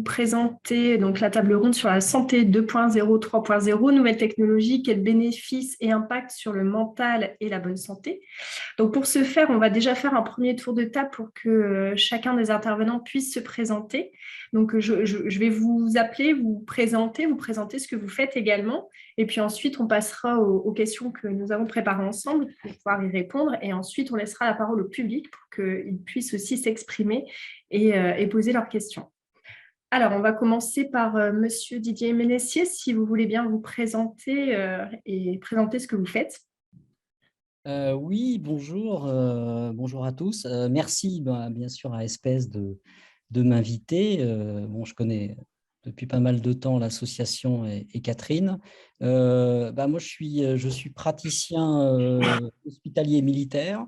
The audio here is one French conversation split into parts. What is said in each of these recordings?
présenter donc, la table ronde sur la santé 2.0, 3.0, nouvelles technologies, quels bénéfices et impacts sur le mental et la bonne santé. Donc, pour ce faire, on va déjà faire un premier tour de table pour que chacun des intervenants puisse se présenter. Donc, je vais vous appeler, vous présenter ce que vous faites également. Et puis ensuite, on passera aux questions que nous avons préparées ensemble pour pouvoir y répondre. Et ensuite, on laissera la parole au public pour qu'ils puissent aussi s'exprimer et poser leurs questions. Alors, on va commencer par Monsieur Didier Ménessier, si vous voulez bien vous présenter et présenter ce que vous faites. Oui, bonjour, bonjour à tous. Merci bien sûr à Espèce de m'inviter. Bon, je connais depuis pas mal de temps l'association et Catherine. Moi, je suis praticien hospitalier militaire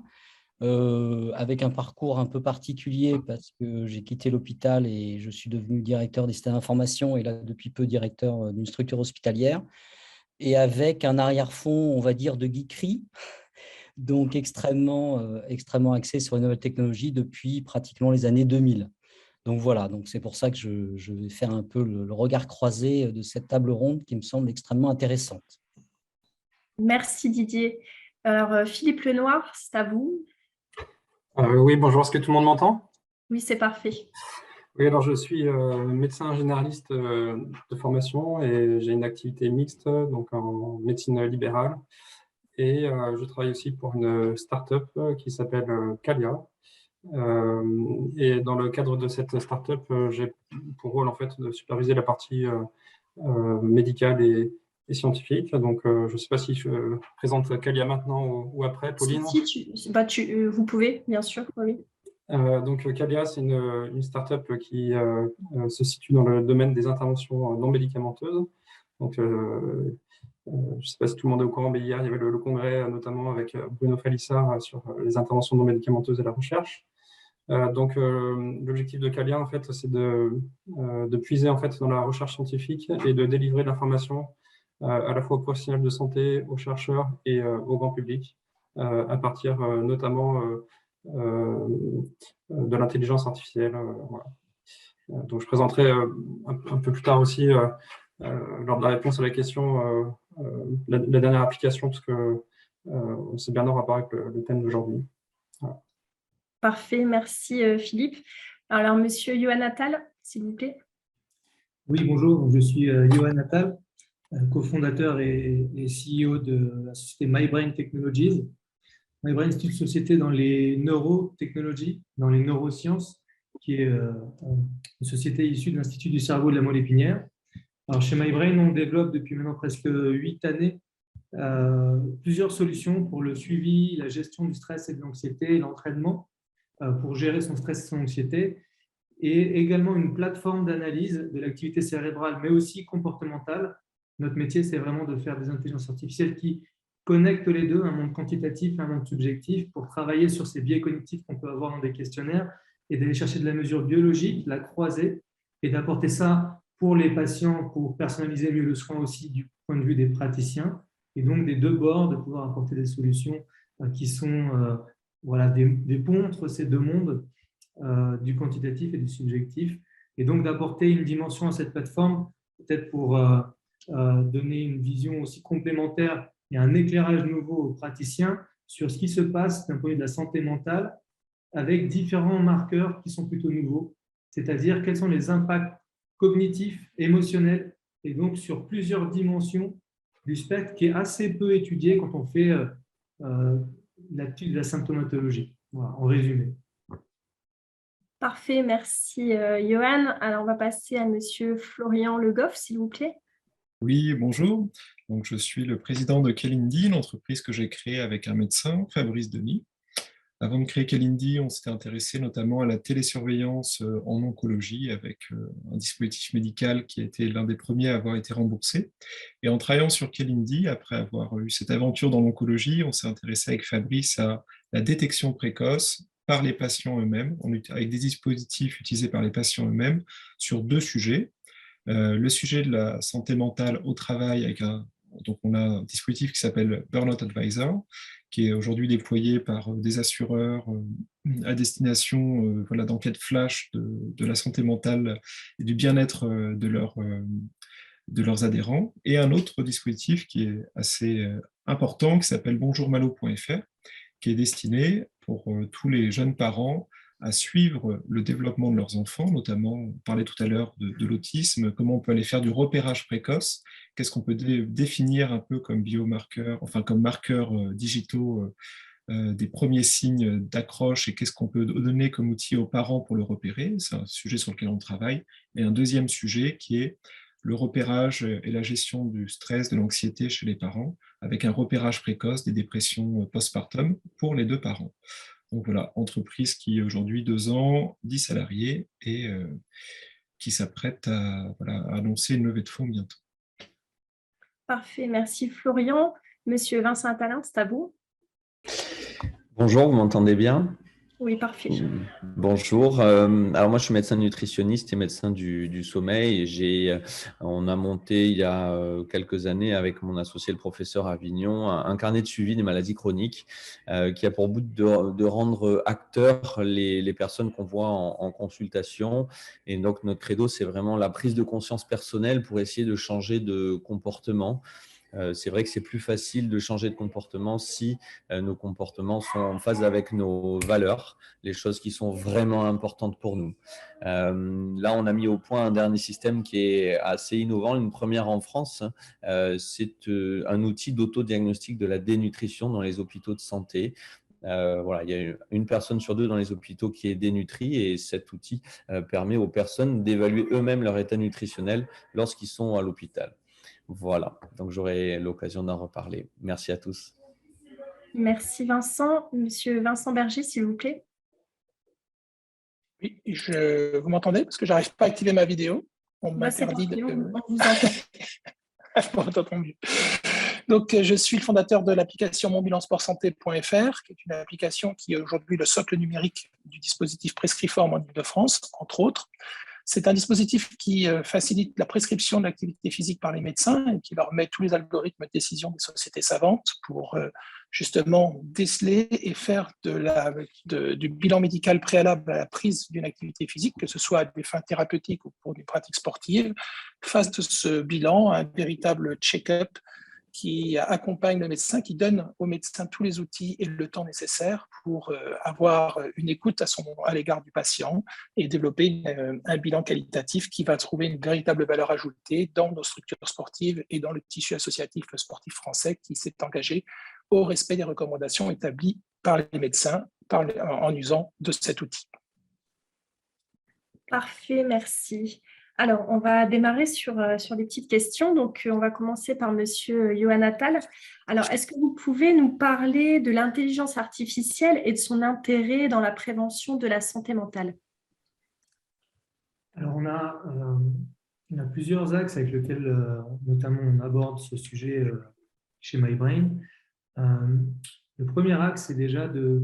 avec un parcours un peu particulier parce que j'ai quitté l'hôpital et je suis devenu directeur des systèmes d'information et là depuis peu directeur d'une structure hospitalière et avec un arrière-fond, on va dire, de geekerie. Donc extrêmement axé sur les nouvelles technologies depuis pratiquement les années 2000. Donc voilà, donc c'est pour ça que je vais faire un peu le regard croisé de cette table ronde qui me semble extrêmement intéressante. Merci Didier. Alors, Philippe Lenoir, c'est à vous. Oui, bonjour, est-ce que tout le monde m'entend? Oui, c'est parfait. Oui, alors je suis médecin généraliste de formation et j'ai une activité mixte, donc en médecine libérale. Et je travaille aussi pour une start-up qui s'appelle Calia. Et dans le cadre de cette start-up, j'ai pour rôle en fait de superviser la partie médicale et scientifique. Donc, je ne sais pas si je présente Calia maintenant ou après, Pauline. Vous pouvez, bien sûr, oui. Donc, Calia, c'est une start-up qui se situe dans le domaine des interventions non médicamenteuses. Donc, je ne sais pas si tout le monde est au courant, mais hier, il y avait le congrès, notamment avec Bruno Falissard, sur les interventions non médicamenteuses et la recherche. Donc, l'objectif de Calia, en fait, c'est de puiser en fait, dans la recherche scientifique et de délivrer de l'information à la fois aux professionnels de santé, aux chercheurs et au grand public, à partir notamment de l'intelligence artificielle. Voilà. Donc, je présenterai un peu plus tard aussi, lors de la réponse à la question, la dernière application, parce que c'est bien en rapport avec le thème d'aujourd'hui. Voilà. Parfait, merci Philippe. Alors, Monsieur Johan Attal, s'il vous plaît. Oui, bonjour, je suis Johan Attal, cofondateur et CEO de la société MyBrain Technologies. MyBrain, c'est une société dans les neurotechnologies, dans les neurosciences, qui est une société issue de l'Institut du cerveau de la moelle épinière. Alors, chez MyBrain, on développe depuis maintenant presque 8 années plusieurs solutions pour le suivi, la gestion du stress et de l'anxiété, l'entraînement pour gérer son stress et son anxiété, et également une plateforme d'analyse de l'activité cérébrale, mais aussi comportementale. Notre métier, c'est vraiment de faire des intelligences artificielles qui connectent les deux, un monde quantitatif et un monde subjectif, pour travailler sur ces biais cognitifs qu'on peut avoir dans des questionnaires et d'aller chercher de la mesure biologique, la croiser, et d'apporter ça pour les patients, pour personnaliser mieux le soin aussi du point de vue des praticiens, et donc des deux bords, de pouvoir apporter des solutions qui sont voilà, des ponts entre ces deux mondes, du quantitatif et du subjectif, et donc d'apporter une dimension à cette plateforme, peut-être pour donner une vision aussi complémentaire et un éclairage nouveau aux praticiens sur ce qui se passe d'un point de vue de la santé mentale avec différents marqueurs qui sont plutôt nouveaux, c'est-à-dire quels sont les impacts cognitifs, émotionnels, et donc sur plusieurs dimensions du spectre qui est assez peu étudié quand on fait l'étude de la symptomatologie. Voilà, en résumé. Parfait, merci Johan. Alors, on va passer à Monsieur Florian Le Goff, s'il vous plaît. Oui, bonjour. Donc, je suis le président de Kelindi, l'entreprise que j'ai créée avec un médecin, Fabrice Denis. Avant de créer Kelindi, on s'était intéressé notamment à la télésurveillance en oncologie avec un dispositif médical qui a été l'un des premiers à avoir été remboursé. Et en travaillant sur Kelindi, après avoir eu cette aventure dans l'oncologie, on s'est intéressé avec Fabrice à la détection précoce par les patients eux-mêmes, avec des dispositifs utilisés par les patients eux-mêmes, sur deux sujets. Le sujet de la santé mentale au travail, avec donc on a un dispositif qui s'appelle Burnout Advisor, qui est aujourd'hui déployé par des assureurs à destination voilà, d'enquêtes flash de la santé mentale et du bien-être de leurs adhérents, et un autre dispositif qui est assez important, qui s'appelle bonjourmalo.fr, qui est destiné pour tous les jeunes parents à suivre le développement de leurs enfants, notamment, on parlait tout à l'heure de l'autisme, comment on peut aller faire du repérage précoce, qu'est-ce qu'on peut définir un peu comme biomarqueurs, enfin comme marqueurs digitaux des premiers signes d'accroche et qu'est-ce qu'on peut donner comme outil aux parents pour le repérer. C'est un sujet sur lequel on travaille. Et un deuxième sujet qui est le repérage et la gestion du stress, de l'anxiété chez les parents, avec un repérage précoce des dépressions postpartum pour les deux parents. Donc voilà, entreprise qui aujourd'hui 2 ans, 10 salariés et qui s'apprête à, voilà, à annoncer une levée de fonds bientôt. Parfait, merci Florian. Monsieur Vincent Attalin, c'est à vous. Bonjour, vous m'entendez bien? Oui, parfait. Bonjour, alors moi je suis médecin nutritionniste et médecin du sommeil. On a monté il y a quelques années avec mon associé le professeur Avignon un carnet de suivi des maladies chroniques qui a pour but de rendre acteurs les personnes qu'on voit en consultation. Et donc notre credo, c'est vraiment la prise de conscience personnelle pour essayer de changer de comportement. C'est vrai que c'est plus facile de changer de comportement si nos comportements sont en phase avec nos valeurs, les choses qui sont vraiment importantes pour nous. Là, on a mis au point un dernier système qui est assez innovant, une première en France. C'est un outil d'autodiagnostic de la dénutrition dans les hôpitaux de santé. Voilà, il y a une personne sur 2 dans les hôpitaux qui est dénutrie et cet outil permet aux personnes d'évaluer eux-mêmes leur état nutritionnel lorsqu'ils sont à l'hôpital. Voilà, donc j'aurai l'occasion d'en reparler. Merci à tous. Merci Vincent. Monsieur Vincent Berger, s'il vous plaît. Oui, vous m'entendez? Parce que je n'arrive pas à activer ma vidéo. On m'interdit de... On vous entend. Je m'entends mieux. Donc, je suis le fondateur de l'application monbilansportsanté.fr, qui est une application qui est aujourd'hui le socle numérique du dispositif Prescriform en Ile-de-France, entre autres. C'est un dispositif qui facilite la prescription de l'activité physique par les médecins et qui leur met tous les algorithmes de décision des sociétés savantes pour justement déceler et faire du bilan médical préalable à la prise d'une activité physique, que ce soit à des fins thérapeutiques ou pour des pratiques sportives. Face de ce bilan, un véritable check-up qui accompagne le médecin, qui donne au médecin tous les outils et le temps nécessaire pour avoir une écoute à l'égard du patient et développer un bilan qualitatif qui va trouver une véritable valeur ajoutée dans nos structures sportives et dans le tissu associatif sportif français qui s'est engagé au respect des recommandations établies par les médecins en usant de cet outil. Parfait, merci. Alors, on va démarrer sur les petites questions. Donc, on va commencer par Monsieur Johan Attal. Alors, est-ce que vous pouvez nous parler de l'intelligence artificielle et de son intérêt dans la prévention de la santé mentale? Alors, on a plusieurs axes avec lesquels, notamment, on aborde ce sujet chez MyBrain. Le premier axe, c'est déjà de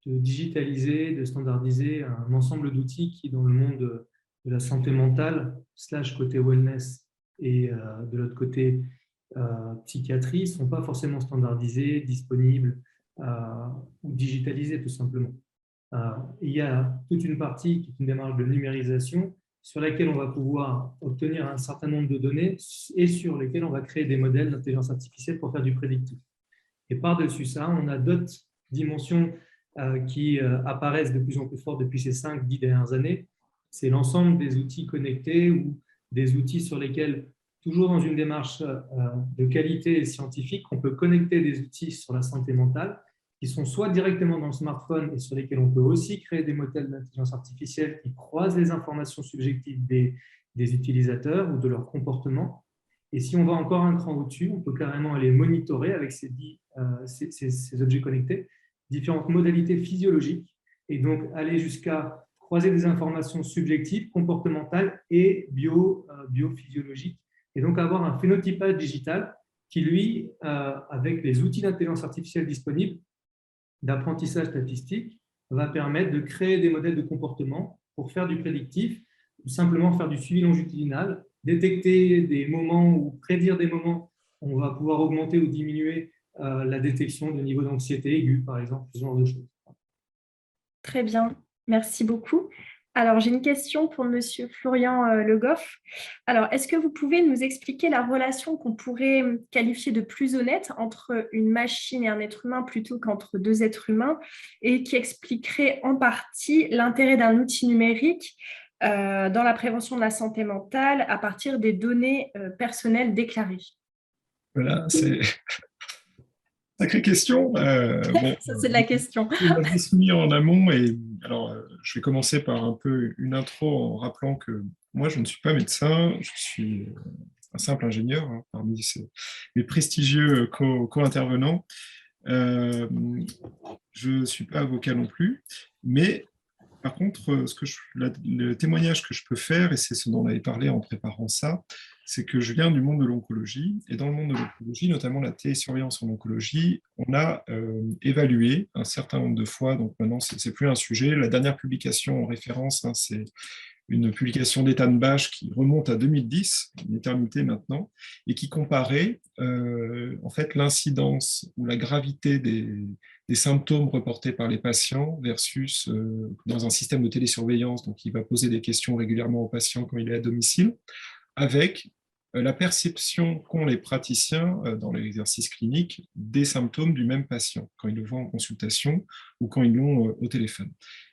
digitaliser, de standardiser un ensemble d'outils qui, dans le monde de la santé mentale, / côté wellness et de l'autre côté psychiatrie, ne sont pas forcément standardisés, disponibles ou digitalisés tout simplement. Il y a toute une partie qui est une démarche de numérisation sur laquelle on va pouvoir obtenir un certain nombre de données et sur lesquelles on va créer des modèles d'intelligence artificielle pour faire du prédictif. Et par-dessus ça, on a d'autres dimensions qui apparaissent de plus en plus fortes depuis ces 5-10 dernières années. C'est l'ensemble des outils connectés ou des outils sur lesquels, toujours dans une démarche de qualité scientifique, on peut connecter des outils sur la santé mentale qui sont soit directement dans le smartphone et sur lesquels on peut aussi créer des modèles d'intelligence artificielle qui croisent les informations subjectives des utilisateurs ou de leur comportement. Et si on va encore un cran au-dessus, on peut carrément aller monitorer avec ces objets connectés différentes modalités physiologiques et donc aller jusqu'à croiser des informations subjectives, comportementales et biophysiologiques, et donc avoir un phénotypage digital qui, lui, avec les outils d'intelligence artificielle disponibles, d'apprentissage statistique, va permettre de créer des modèles de comportement pour faire du prédictif, ou simplement faire du suivi longitudinal, détecter des moments ou prédire des moments on va pouvoir augmenter ou diminuer la détection de niveau d'anxiété aiguë, par exemple, ce genre de choses. Très bien, merci beaucoup. Alors, j'ai une question pour Monsieur Florian Le Goff. Alors, est-ce que vous pouvez nous expliquer la relation qu'on pourrait qualifier de plus honnête entre une machine et un être humain plutôt qu'entre deux êtres humains et qui expliquerait en partie l'intérêt d'un outil numérique dans la prévention de la santé mentale à partir des données personnelles déclarées? Voilà, c'est sacrée question. Ça, c'est de la question. On l'a défini en amont et alors je vais commencer par un peu une intro en rappelant que moi je ne suis pas médecin, je suis un simple ingénieur parmi mes prestigieux co-intervenants. Je ne suis pas avocat non plus, mais par contre, le témoignage que je peux faire, et c'est ce dont on avait parlé en préparant ça, c'est que je viens du monde de l'oncologie, et dans le monde de l'oncologie, notamment la télésurveillance en oncologie, on a évalué un certain nombre de fois, donc maintenant c'est plus un sujet. La dernière publication en référence, c'est une publication d'Ethan Bash qui remonte à 2010, une éternité maintenant, et qui comparait en fait l'incidence ou la gravité des symptômes reportés par les patients versus dans un système de télésurveillance, donc il va poser des questions régulièrement aux patients quand il est à domicile, avec la perception qu'ont les praticiens dans l'exercice clinique des symptômes du même patient, quand ils le voient en consultation ou quand ils l'ont au téléphone.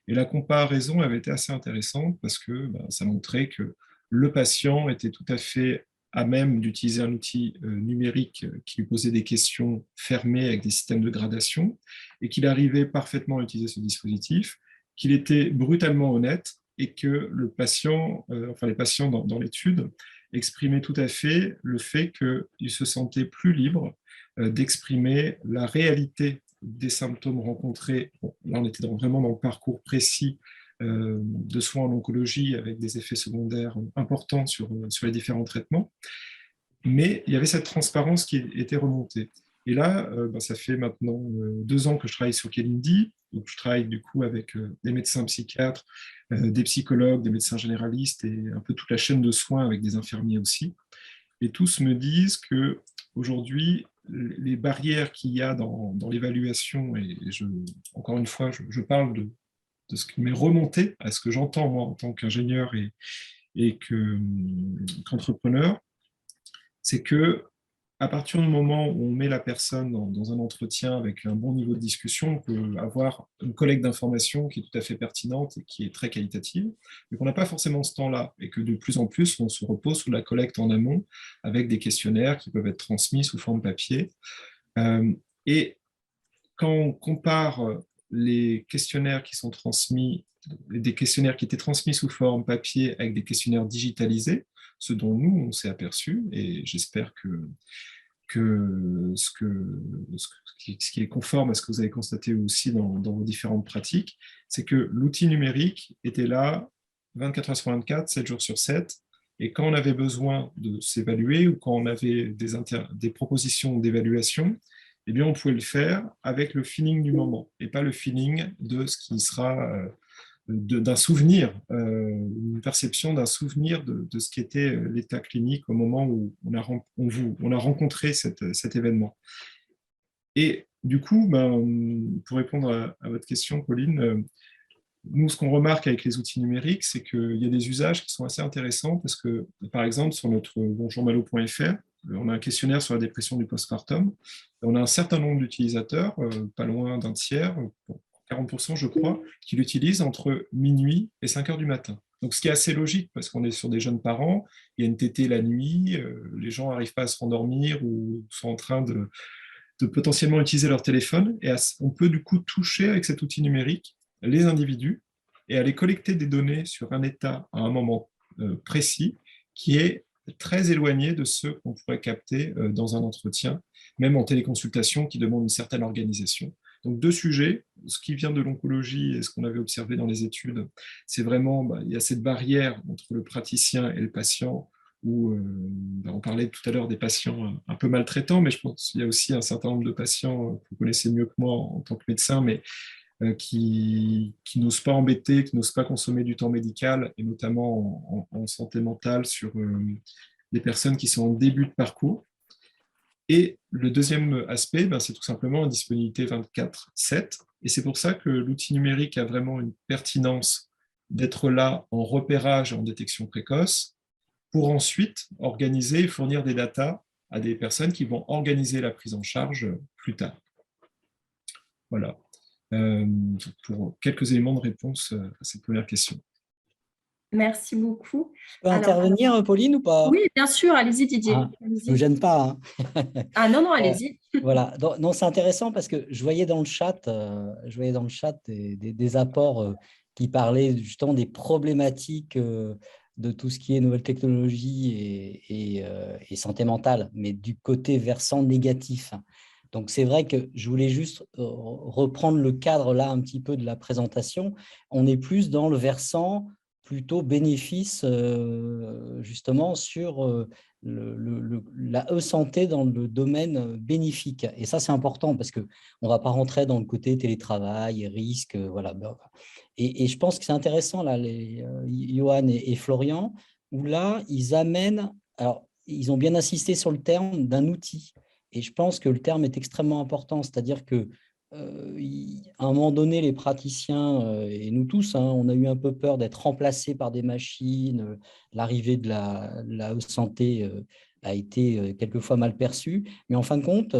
Et la comparaison avait été assez intéressante parce que ça montrait que le patient était tout à fait à même d'utiliser un outil numérique qui lui posait des questions fermées avec des systèmes de gradation et qu'il arrivait parfaitement à utiliser ce dispositif, qu'il était brutalement honnête et que le patient, les patients dans l'étude exprimaient tout à fait le fait qu'ils se sentaient plus libres d'exprimer la réalité des symptômes rencontrés. Bon, là, on était vraiment dans le parcours précis de soins en oncologie avec des effets secondaires importants sur les différents traitements. Mais il y avait cette transparence qui était remontée. Et là, ça fait maintenant 2 ans que je travaille sur Kalindi. Donc, je travaille du coup avec des médecins psychiatres, des psychologues, des médecins généralistes et un peu toute la chaîne de soins avec des infirmiers aussi. Et tous me disent qu'aujourd'hui, les barrières qu'il y a dans l'évaluation, et encore une fois, je parle de ce qui m'est remonté à ce que j'entends moi en tant qu'ingénieur et qu'entrepreneur, c'est que à partir du moment où on met la personne dans un entretien avec un bon niveau de discussion, on peut avoir une collecte d'informations qui est tout à fait pertinente et qui est très qualitative, mais qu'on n'a pas forcément ce temps-là et que de plus en plus, on se repose sur la collecte en amont avec des questionnaires qui peuvent être transmis sous forme papier. Et quand on compare les questionnaires qui sont transmis, des questionnaires qui étaient transmis sui forme papier avec des questionnaires digitalisés, ce dont nous, on s'est aperçu, et j'espère que ce qui est conforme à ce que vous avez constaté aussi dans vos différentes pratiques, c'est que l'outil numérique était là 24 heures sur 24, 7 jours sur 7, et quand on avait besoin de s'évaluer ou quand on avait des propositions d'évaluation, eh bien, on pouvait le faire avec le feeling du moment et pas le feeling de ce qui sera d'un souvenir, une perception d'un souvenir de ce qu'était l'état clinique au moment où on a rencontré cet événement. Et du coup, pour répondre à votre question, Pauline, nous, ce qu'on remarque avec les outils numériques, c'est qu'il y a des usages qui sont assez intéressants parce que, par exemple, sur notre bonjourmalo.fr, on a un questionnaire sur la dépression du postpartum. On a un certain nombre d'utilisateurs, pas loin d'un tiers, 40% je crois, qui l'utilisent entre minuit et 5 heures du matin. Donc, ce qui est assez logique parce qu'on est sur des jeunes parents, il y a une tétée la nuit, les gens n'arrivent pas à se rendormir ou sont en train de potentiellement utiliser leur téléphone. Et on peut du coup toucher avec cet outil numérique les individus et aller collecter des données sur un état à un moment précis qui est très éloigné de ce qu'on pourrait capter dans un entretien, même en téléconsultation qui demande une certaine organisation. Donc 2 sujets, ce qui vient de l'oncologie et ce qu'on avait observé dans les études, c'est vraiment, il y a cette barrière entre le praticien et le patient où on parlait tout à l'heure des patients un peu maltraitants, mais je pense qu'il y a aussi un certain nombre de patients que vous connaissez mieux que moi en tant que médecin, mais qui n'osent pas embêter, qui n'osent pas consommer du temps médical, et notamment en santé mentale sur des personnes qui sont en début de parcours. Et le deuxième aspect, c'est tout simplement une disponibilité 24/7. Et c'est pour ça que l'outil numérique a vraiment une pertinence d'être là en repérage et en détection précoce pour ensuite organiser et fournir des datas à des personnes qui vont organiser la prise en charge plus tard. Voilà, pour quelques éléments de réponse à cette première question. Merci beaucoup. Tu peux intervenir, Pauline, ou pas? Oui, bien sûr, allez-y Didier. Ne me gêne pas. Ah non, allez-y. Voilà, non, c'est intéressant parce que je voyais dans le chat, des apports qui parlaient justement des problématiques de tout ce qui est nouvelles technologies et santé mentale, mais du côté versant négatif. Donc, c'est vrai que je voulais juste reprendre le cadre là un petit peu de la présentation. On est plus dans le versant plutôt bénéfice justement sur la e-santé dans le domaine bénéfique. Et ça, c'est important parce qu'on ne va pas rentrer dans le côté télétravail, risque, voilà. Et je pense que c'est intéressant, là, Johan et Florian, où là, ils amènent, alors, ils ont bien insisté sur le terme d'un outil. Et je pense que le terme est extrêmement important, c'est-à-dire que à un moment donné, les praticiens, et nous tous, on a eu un peu peur d'être remplacés par des machines. L'arrivée de la santé a été quelquefois mal perçue. Mais en fin de compte,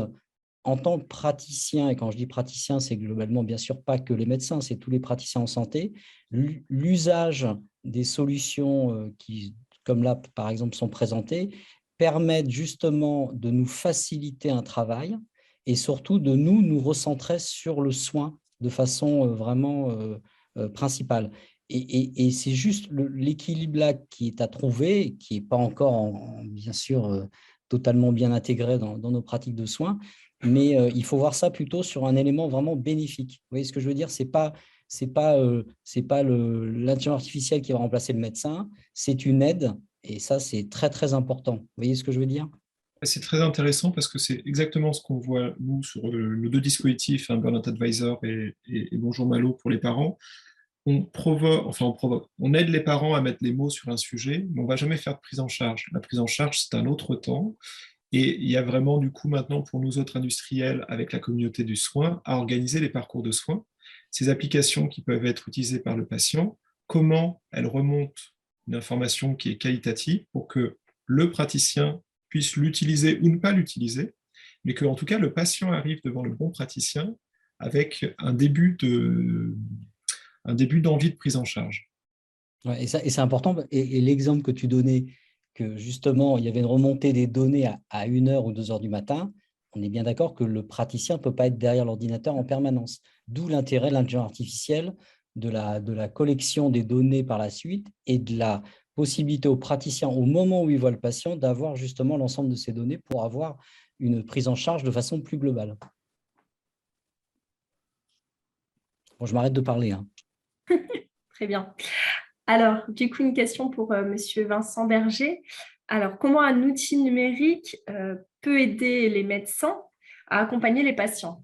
en tant que praticien, et quand je dis praticien, c'est globalement, bien sûr, pas que les médecins, c'est tous les praticiens en santé, l'usage des solutions qui, comme là, par exemple, sont présentées, permettent justement de nous faciliter un travail et surtout de nous recentrer sur le soin de façon vraiment principale. Et c'est juste l'équilibre là qui est à trouver, qui n'est pas encore, bien sûr, totalement bien intégré dans nos pratiques de soins, mais il faut voir ça plutôt sur un élément vraiment bénéfique. Vous voyez ce que je veux dire? C'est pas l'intelligence artificielle qui va remplacer le médecin, c'est une aide, et ça, c'est très, très important. Vous voyez ce que je veux dire? C'est très intéressant parce que c'est exactement ce qu'on voit, nous, sur nos deux dispositifs, Burnout Advisor et Bonjour Malo pour les parents. On aide les parents à mettre les mots sur un sujet, mais on ne va jamais faire de prise en charge. La prise en charge, c'est un autre temps. Et il y a vraiment, du coup, maintenant, pour nous autres industriels, avec la communauté du soin, à organiser les parcours de soins. Ces applications qui peuvent être utilisées par le patient, comment elles remontent une information qui est qualitative pour que le praticien puisse l'utiliser ou ne pas l'utiliser, mais que, en tout cas, le patient arrive devant le bon praticien avec un début d'envie de prise en charge. Ouais, et c'est important. Et l'exemple que tu donnais, que justement, il y avait une remontée des données à 1h ou 2h du matin, on est bien d'accord que le praticien ne peut pas être derrière l'ordinateur en permanence. D'où l'intérêt de l'intelligence artificielle, de la collection des données par la suite et de la possibilité au praticien, au moment où il voit le patient, d'avoir justement l'ensemble de ces données pour avoir une prise en charge de façon plus globale. Bon, je m'arrête de parler. Très bien. Alors, du coup, une question pour Monsieur Vincent Berger. Alors, comment un outil numérique peut aider les médecins à accompagner les patients?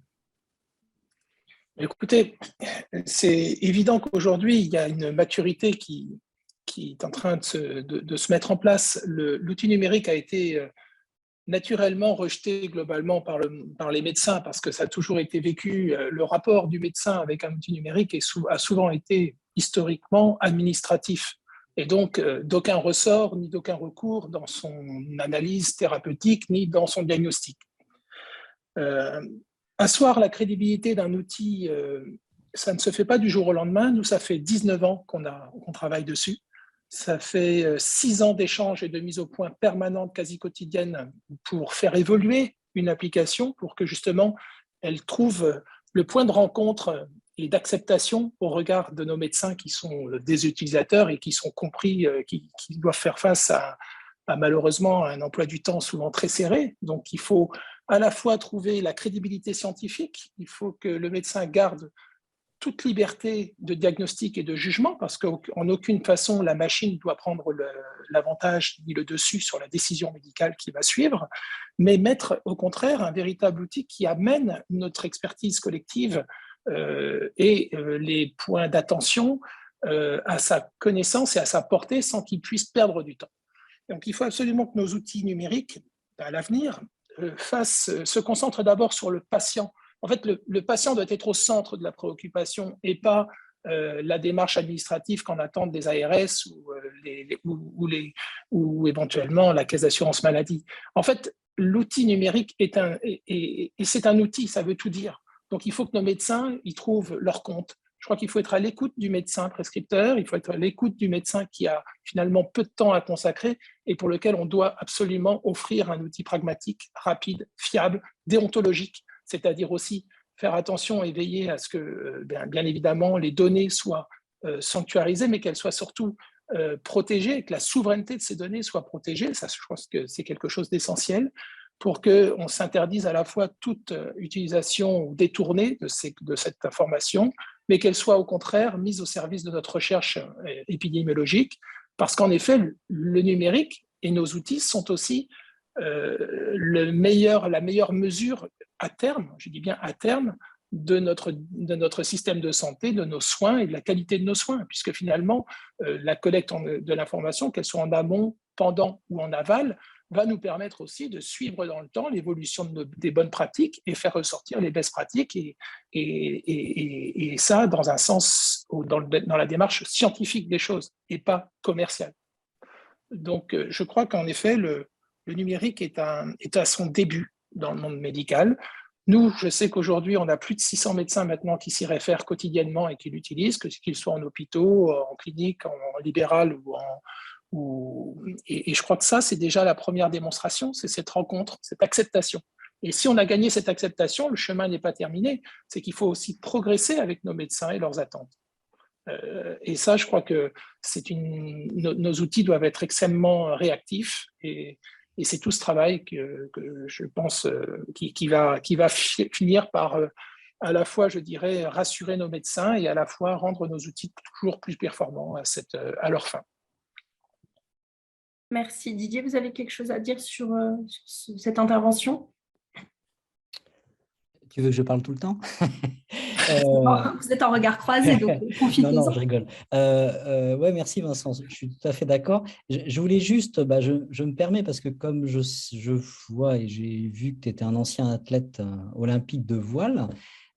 Écoutez, c'est évident qu'aujourd'hui, il y a une maturité qui est en train de se mettre en place. L'outil numérique a été naturellement rejeté globalement par les médecins parce que ça a toujours été vécu. Le rapport du médecin avec un outil numérique a souvent été historiquement administratif et donc d'aucun ressort ni d'aucun recours dans son analyse thérapeutique ni dans son diagnostic. Asseoir la crédibilité d'un outil, ça ne se fait pas du jour au lendemain. Nous, ça fait 19 ans qu'on travaille dessus. Ça fait 6 ans d'échanges et de mise au point permanente, quasi quotidienne, pour faire évoluer une application pour que justement elle trouve le point de rencontre et d'acceptation au regard de nos médecins qui sont des utilisateurs et qui sont compris, qui doivent faire face à malheureusement un emploi du temps souvent très serré. Donc il faut à la fois trouver la crédibilité scientifique, il faut que le médecin garde toute liberté de diagnostic et de jugement, parce qu'en aucune façon la machine doit prendre l'avantage ni le dessus sur la décision médicale qui va suivre, mais mettre au contraire un véritable outil qui amène notre expertise collective et les points d'attention à sa connaissance et à sa portée sans qu'il puisse perdre du temps. Donc il faut absolument que nos outils numériques, à l'avenir, se concentre d'abord sur le patient. En fait, le patient doit être au centre de la préoccupation et pas la démarche administrative qu'en attendent des ARS ou éventuellement la caisse d'assurance maladie. En fait, l'outil numérique c'est un outil, ça veut tout dire. Donc, il faut que nos médecins y trouvent leur compte. Je crois qu'il faut être à l'écoute du médecin prescripteur, il faut être à l'écoute du médecin qui a finalement peu de temps à consacrer et pour lequel on doit absolument offrir un outil pragmatique, rapide, fiable, déontologique, c'est-à-dire aussi faire attention et veiller à ce que, bien évidemment, les données soient sanctuarisées, mais qu'elles soient surtout protégées et que la souveraineté de ces données soit protégée. Ça, je pense que c'est quelque chose d'essentiel pour qu'on s'interdise à la fois toute utilisation détournée de cette information, mais qu'elle soit au contraire mise au service de notre recherche épidémiologique, parce qu'en effet, le numérique et nos outils sont aussi la meilleure mesure à terme, je dis bien à terme, de notre système de santé, de nos soins et de la qualité de nos soins, puisque finalement, la collecte de l'information, qu'elle soit en amont, pendant ou en aval, va nous permettre aussi de suivre dans le temps l'évolution des bonnes pratiques et faire ressortir les best pratiques, et ça dans un sens, dans la démarche scientifique des choses et pas commerciale. Donc, je crois qu'en effet, le numérique est à son début dans le monde médical. Nous, je sais qu'aujourd'hui, on a plus de 600 médecins maintenant qui s'y réfèrent quotidiennement et qui l'utilisent, qu'ils soient en hôpitaux, en clinique, en libéral et je crois que ça, c'est déjà la première démonstration, c'est cette rencontre, cette acceptation. Et si on a gagné cette acceptation, le chemin n'est pas terminé, c'est qu'il faut aussi progresser avec nos médecins et leurs attentes. Et ça, je crois que nos outils doivent être extrêmement réactifs et c'est tout ce travail que je pense qui va finir par à la fois, je dirais, rassurer nos médecins et à la fois rendre nos outils toujours plus performants à leur fin. Merci. Didier, vous avez quelque chose à dire sur cette intervention? Tu veux que je parle tout le temps? Vous êtes en regard croisé, donc profitez-en. Non, je rigole. Ouais, merci Vincent, je suis tout à fait d'accord. Je voulais juste, je me permets, parce que comme je vois et j'ai vu que tu étais un ancien athlète olympique de voile.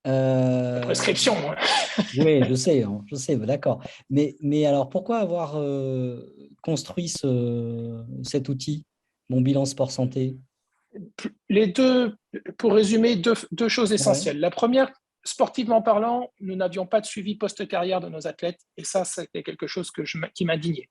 Prescription, moi. Oui, je sais, d'accord. Mais alors, pourquoi avoir construit cet outil, Mon Bilan Sport Santé? Les deux, pour résumer, deux choses essentielles. Ouais. La première, sportivement parlant, nous n'avions pas de suivi post-carrière de nos athlètes, et ça, c'était quelque chose qui m'indignait.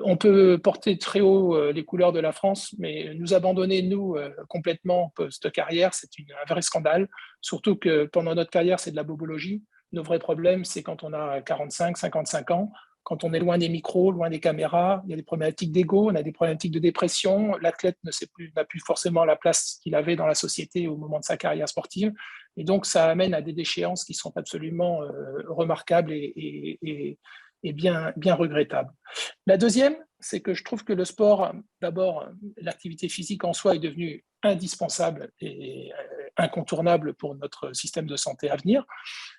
On peut porter très haut les couleurs de la France, mais nous abandonner, nous, complètement post-carrière, c'est un vrai scandale, surtout que pendant notre carrière, c'est de la bobologie. Nos vrais problèmes, c'est quand on a 45, 55 ans, quand on est loin des micros, loin des caméras, il y a des problématiques d'ego, on a des problématiques de dépression, l'athlète n'a plus forcément la place qu'il avait dans la société au moment de sa carrière sportive, et donc ça amène à des déchéances qui sont absolument remarquables et bien regrettables. La deuxième, c'est que je trouve que le sport, d'abord, l'activité physique en soi est devenue indispensable et incontournable pour notre système de santé à venir,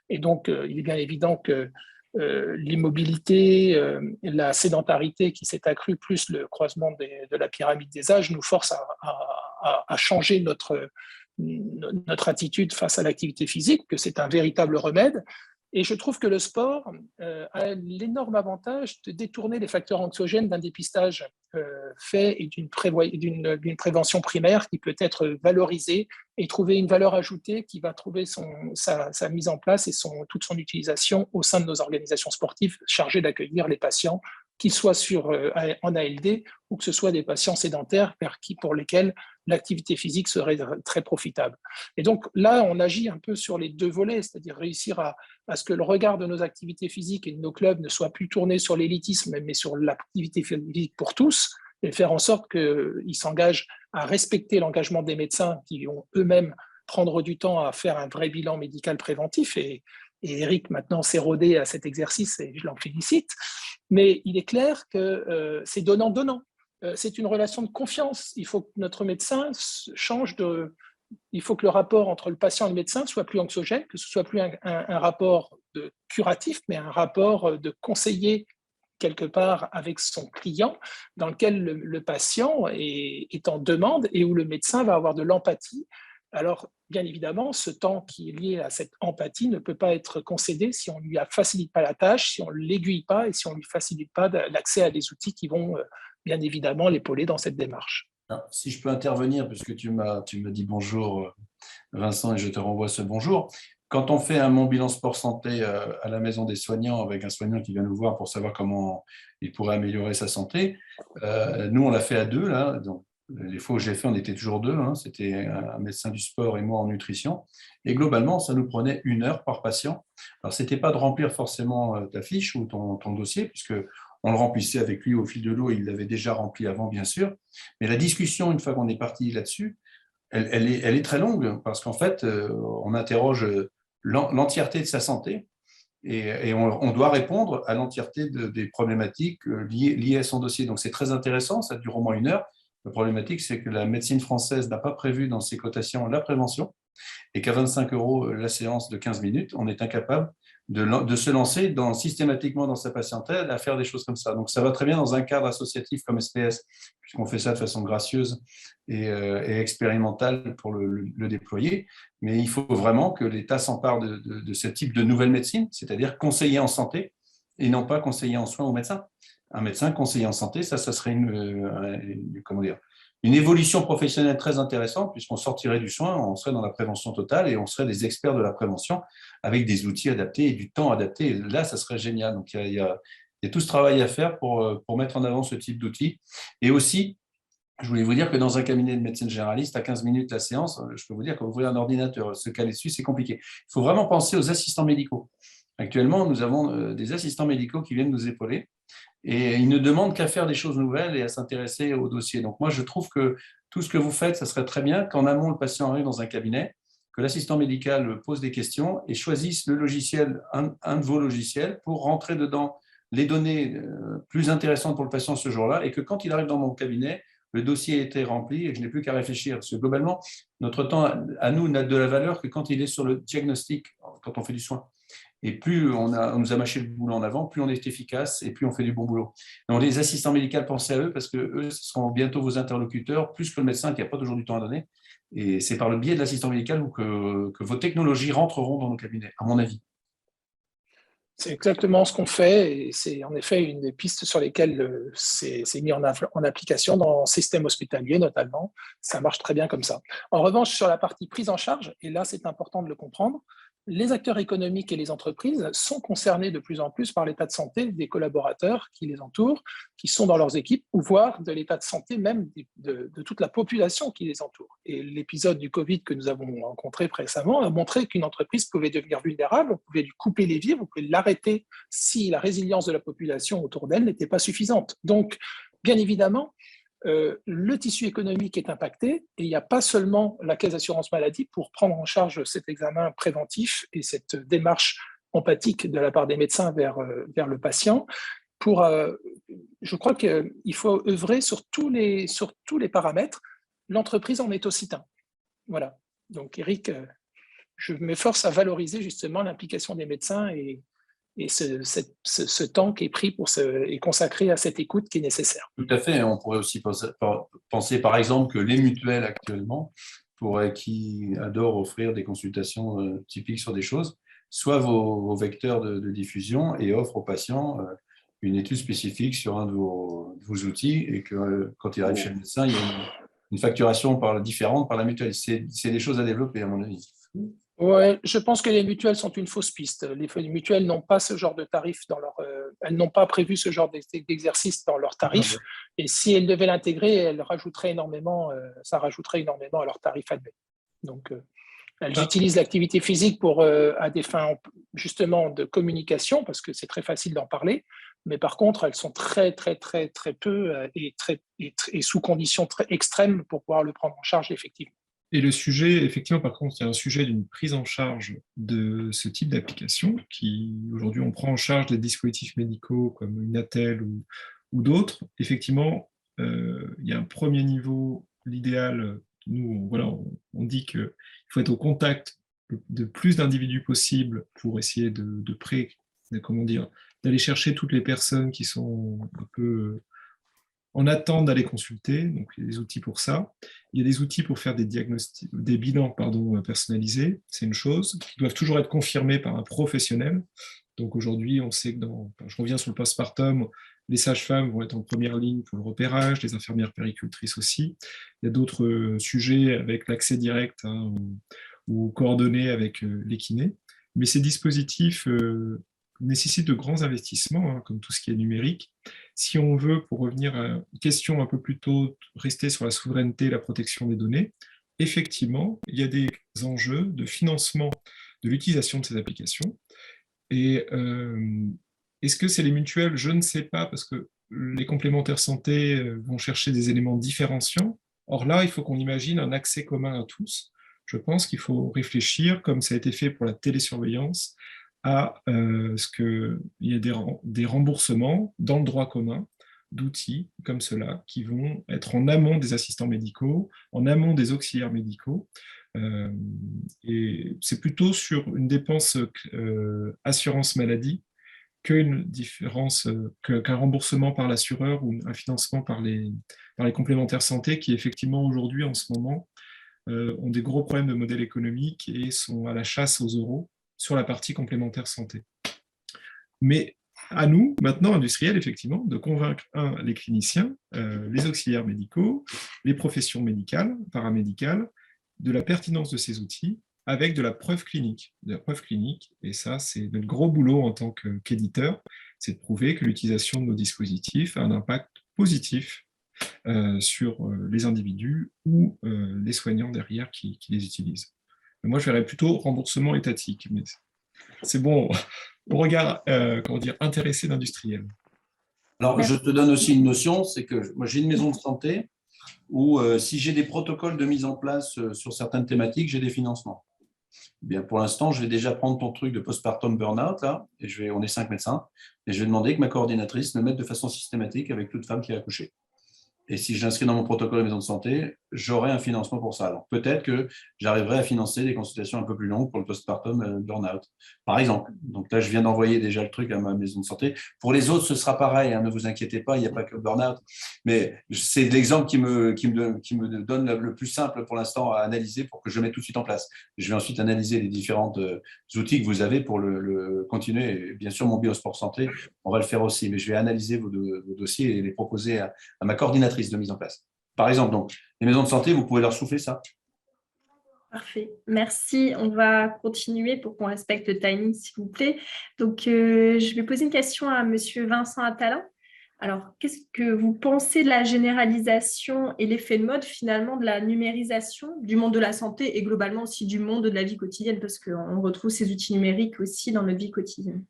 et donc il est bien évident que l'immobilité, la sédentarité qui s'est accrue, plus le croisement de la pyramide des âges, nous force à changer notre attitude face à l'activité physique, que c'est un véritable remède. Et je trouve que le sport a l'énorme avantage de détourner les facteurs anxiogènes d'un dépistage fait et d'une prévention primaire qui peut être valorisée et trouver une valeur ajoutée qui va trouver sa mise en place et toute son utilisation au sein de nos organisations sportives chargées d'accueillir les patients, qu'ils soient en ALD ou que ce soit des patients sédentaires pour lesquels l'activité physique serait très profitable. Et donc là, on agit un peu sur les deux volets, c'est-à-dire réussir à ce que le regard de nos activités physiques et de nos clubs ne soit plus tourné sur l'élitisme, mais sur l'activité physique pour tous, et faire en sorte qu'ils s'engagent à respecter l'engagement des médecins qui vont eux-mêmes prendre du temps à faire un vrai bilan médical préventif. Et Eric, maintenant, s'est rodé à cet exercice et je l'en félicite. Mais il est clair que c'est donnant-donnant. C'est une relation de confiance. Il faut que notre médecin change il faut que le rapport entre le patient et le médecin soit plus anxiogène, que ce soit plus un rapport de curatif, mais un rapport de conseiller quelque part avec son client, dans lequel le patient est en demande et où le médecin va avoir de l'empathie. Alors, bien évidemment, ce temps qui est lié à cette empathie ne peut pas être concédé si on ne lui facilite pas la tâche, si on ne l'aiguille pas et si on ne lui facilite pas l'accès à des outils qui vont bien évidemment l'épauler dans cette démarche. Alors, si je peux intervenir, puisque tu m'as dit bonjour, Vincent, et je te renvoie ce bonjour. Quand on fait un Mon Bilan Sport Santé à la maison des soignants, avec un soignant qui vient nous voir pour savoir comment il pourrait améliorer sa santé, nous, on l'a fait à deux, là. Donc, les fois où je l'ai fait, on était toujours deux. Hein. C'était un médecin du sport et moi en nutrition. Et globalement, ça nous prenait 1 heure par patient. Alors, ce n'était pas de remplir forcément ta fiche ou ton dossier, puisque on le remplissait avec lui au fil de l'eau. Il l'avait déjà rempli avant, bien sûr. Mais la discussion, une fois qu'on est parti là-dessus, elle est très longue, parce qu'en fait, on interroge l'entièreté de sa santé et on doit répondre à l'entièreté des problématiques liées à son dossier. Donc, c'est très intéressant, ça dure au moins 1 heure. La problématique, c'est que la médecine française n'a pas prévu dans ses cotations la prévention et qu'à 25 € la séance de 15 minutes, on est incapable de se lancer systématiquement dans sa patientèle à faire des choses comme ça. Donc, ça va très bien dans un cadre associatif comme SPS, puisqu'on fait ça de façon gracieuse et expérimentale pour le déployer. Mais il faut vraiment que l'État s'empare de ce type de nouvelle médecine, c'est-à-dire conseiller en santé et non pas conseiller en soins ou médecin. Un médecin conseiller en santé, ça serait une évolution professionnelle très intéressante, puisqu'on sortirait du soin, on serait dans la prévention totale et on serait des experts de la prévention avec des outils adaptés et du temps adapté. Et là, ça serait génial. Donc, il y a tout ce travail à faire pour mettre en avant ce type d'outils. Et aussi, je voulais vous dire que dans un cabinet de médecine généraliste, à 15 minutes la séance, je peux vous dire qu'ouvrir un ordinateur, se caler dessus, c'est compliqué. Il faut vraiment penser aux assistants médicaux. Actuellement, nous avons des assistants médicaux qui viennent nous épauler. Et ils ne demandent qu'à faire des choses nouvelles et à s'intéresser au dossier. Donc moi, je trouve que tout ce que vous faites, ça serait très bien qu'en amont, le patient arrive dans un cabinet, que l'assistant médical pose des questions et choisisse le logiciel, un de vos logiciels, pour rentrer dedans les données plus intéressantes pour le patient ce jour-là, et que quand il arrive dans mon cabinet, le dossier a été rempli et que je n'ai plus qu'à réfléchir. Parce que globalement, notre temps à nous n'a de la valeur que quand il est sur le diagnostic, quand on fait du soin. Et plus on nous a mâché le boulot en avant, plus on est efficace et plus on fait du bon boulot. Donc, les assistants médicaux, pensez à eux, parce qu'eux, ce seront bientôt vos interlocuteurs, plus que le médecin qui n'a pas toujours du temps à donner. Et c'est par le biais de l'assistant médical que vos technologies rentreront dans nos cabinets, à mon avis. C'est exactement ce qu'on fait et c'est en effet une des pistes sur lesquelles c'est mis en application dans le système hospitalier notamment. Ça marche très bien comme ça. En revanche, sur la partie prise en charge, et là c'est important de le comprendre, les acteurs économiques et les entreprises sont concernés de plus en plus par l'état de santé des collaborateurs qui les entourent, qui sont dans leurs équipes, ou voire de l'état de santé même de toute la population qui les entoure. Et l'épisode du Covid que nous avons rencontré récemment a montré qu'une entreprise pouvait devenir vulnérable, on pouvait lui couper les vivres, on pouvait l'arrêter si la résilience de la population autour d'elle n'était pas suffisante. Donc, bien évidemment, le tissu économique est impacté et il n'y a pas seulement la caisse d'assurance maladie pour prendre en charge cet examen préventif et cette démarche empathique de la part des médecins vers le patient. Je crois qu'il faut œuvrer sur tous les paramètres. L'entreprise en est aussi un. Voilà. Donc, Eric, je m'efforce à valoriser justement l'implication des médecins et ce temps qui est pris et consacré à cette écoute qui est nécessaire. Tout à fait. On pourrait aussi penser par exemple que les mutuelles actuellement, qui adorent offrir des consultations typiques sur des choses, soient vos vecteurs de diffusion et offrent aux patients une étude spécifique sur un de vos outils et que quand il arrive chez le médecin, il y a une facturation différente par la mutuelle. C'est des choses à développer à mon avis. Ouais, je pense que les mutuelles sont une fausse piste. Les mutuelles n'ont pas ce genre de tarif elles n'ont pas prévu ce genre d'exercice dans leurs tarifs. Et si elles devaient l'intégrer, ça rajouterait énormément à leur tarif annuel. Donc, elles utilisent l'activité physique à des fins justement de communication, parce que c'est très facile d'en parler. Mais par contre, elles sont très, très, très, très peu et sous conditions très extrêmes pour pouvoir le prendre en charge effectivement. Et le sujet, effectivement, par contre, il y a un sujet d'une prise en charge de ce type d'application qui, aujourd'hui, on prend en charge les dispositifs médicaux comme une attelle ou d'autres. Effectivement, il y a un premier niveau, l'idéal, nous, on dit qu'il faut être au contact de plus d'individus possible pour essayer de d'aller chercher toutes les personnes qui sont un peu en attente d'aller consulter. Donc, il y a des outils pour ça. Il y a des outils pour faire des diagnostics, des bilans personnalisés. C'est une chose qui doivent toujours être confirmés par un professionnel. Donc aujourd'hui, on sait que je reviens sur le postpartum, les sages-femmes vont être en première ligne pour le repérage, les infirmières péricultrices aussi. Il y a d'autres sujets avec l'accès direct ou coordonné avec les kinés. Mais ces dispositifs nécessitent de grands investissements, comme tout ce qui est numérique. Si on veut, pour revenir à une question un peu plus tôt, rester sur la souveraineté et la protection des données, effectivement, il y a des enjeux de financement de l'utilisation de ces applications. Et est-ce que c'est les mutuelles? Je ne sais pas, parce que les complémentaires santé vont chercher des éléments différenciants. Or là, il faut qu'on imagine un accès commun à tous. Je pense qu'il faut réfléchir, comme ça a été fait pour la télésurveillance, à ce qu'il y ait des remboursements dans le droit commun d'outils comme cela qui vont être en amont des assistants médicaux, en amont des auxiliaires médicaux. Et c'est plutôt sur une dépense assurance maladie qu'un remboursement par l'assureur ou un financement par les complémentaires santé qui effectivement aujourd'hui en ce moment ont des gros problèmes de modèle économique et sont à la chasse aux euros sur la partie complémentaire santé. Mais à nous, maintenant, industriels, effectivement, de convaincre, les cliniciens, les auxiliaires médicaux, les professions médicales, paramédicales, de la pertinence de ces outils avec de la preuve clinique. Et ça, c'est notre gros boulot en tant qu'éditeur, c'est de prouver que l'utilisation de nos dispositifs a un impact positif sur les individus ou les soignants derrière qui les utilisent. Moi, je verrais plutôt remboursement étatique, mais c'est bon au regard intéressé d'industriel. Alors, je te donne aussi une notion, c'est que moi, j'ai une maison de santé où si j'ai des protocoles de mise en place sur certaines thématiques, j'ai des financements. Bien, pour l'instant, je vais déjà prendre ton truc de postpartum burn-out, là, et on est 5 médecins, et je vais demander que ma coordinatrice le mette de façon systématique avec toute femme qui a accouché. Et si je l'inscris dans mon protocole de maison de santé, j'aurai un financement pour ça. Alors peut-être que j'arriverai à financer des consultations un peu plus longues pour le postpartum burn-out, par exemple. Donc là, je viens d'envoyer déjà le truc à ma maison de santé. Pour les autres, ce sera pareil, hein, ne vous inquiétez pas, il n'y a pas que le burn-out. Mais c'est l'exemple qui me donne le plus simple pour l'instant à analyser pour que je mette tout de suite en place. Je vais ensuite analyser les différents outils que vous avez pour le continuer. Et bien sûr, mon Biosport Santé, on va le faire aussi. Mais je vais analyser vos dossiers et les proposer à ma coordinatrice de mise en place. Par exemple, donc, les maisons de santé, vous pouvez leur souffler ça. Parfait, merci. On va continuer pour qu'on respecte le timing, s'il vous plaît. Donc, je vais poser une question à Monsieur Vincent Attalin. Alors, qu'est-ce que vous pensez de la généralisation et l'effet de mode, finalement, de la numérisation du monde de la santé et globalement aussi du monde de la vie quotidienne, parce qu'on retrouve ces outils numériques aussi dans notre vie quotidienne?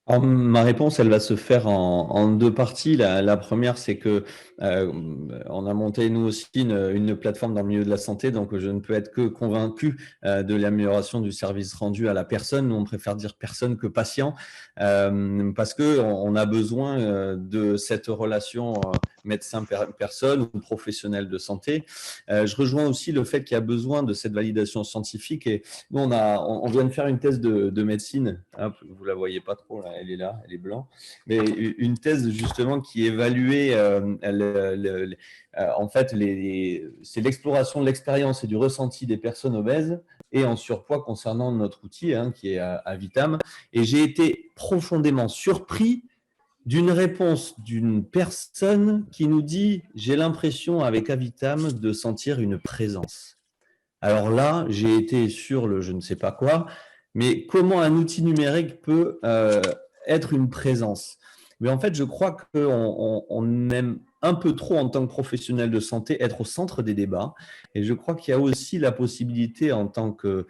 Alors, ma réponse, elle va se faire en deux parties. La première, c'est que on a monté nous aussi une plateforme dans le milieu de la santé, donc je ne peux être que convaincu de l'amélioration du service rendu à la personne. Nous, on préfère dire personne que patient, parce que on a besoin de cette relation médecin-personne ou professionnel de santé. Je rejoins aussi le fait qu'il y a besoin de cette validation scientifique. Et nous, on vient de faire une thèse de médecine. Hop, vous la voyez pas trop là. Elle est là, elle est blanc. Mais une thèse justement qui évaluait en fait c'est l'exploration de l'expérience et du ressenti des personnes obèses et en surpoids concernant notre outil qui est Avitam. Et j'ai été profondément surpris d'une réponse d'une personne qui nous dit « J'ai l'impression avec Avitam de sentir une présence ». Alors là, j'ai été sur le je ne sais pas quoi, mais comment un outil numérique peut être une présence? Mais en fait, je crois qu'on aime un peu trop en tant que professionnel de santé être au centre des débats. Et je crois qu'il y a aussi la possibilité en tant que